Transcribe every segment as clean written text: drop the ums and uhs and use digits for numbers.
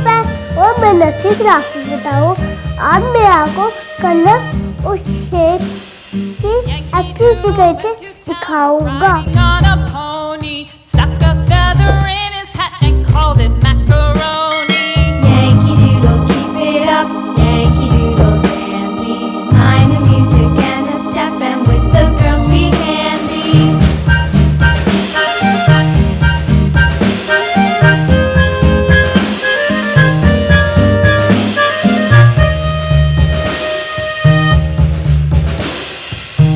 पैर और मेहनत से ग्राफिक बताओ। आज मैं आपको कलर और शेप की एक्टिविटी करके दिखाऊंगा। Yankee Doodle, keep it up, Yankee Doodle dandy. Mind the music and the step, and with the girls be handy.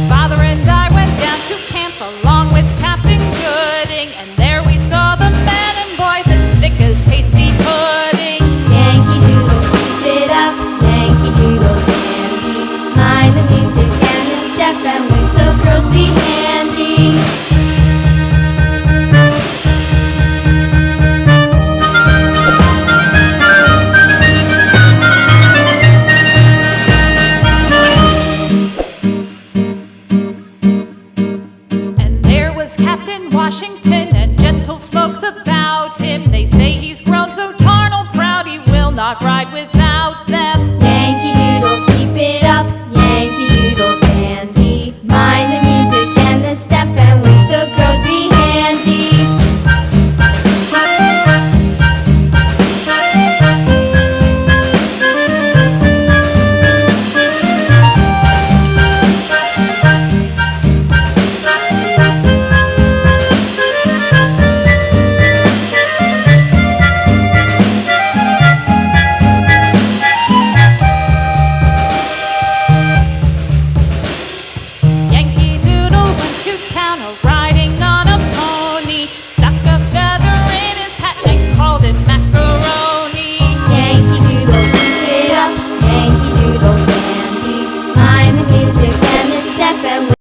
Father and I went down to camp along with Captain Gooding, and there we saw the men and boys as thick as hasty pudding. Yankee Doodle, keep it up, Yankee Doodle dandy. Mind the music and the step, and with the girls be handy. And there was Captain Washington and gentle folks about him. They say he's grown so tarnal proud he will not ride without them.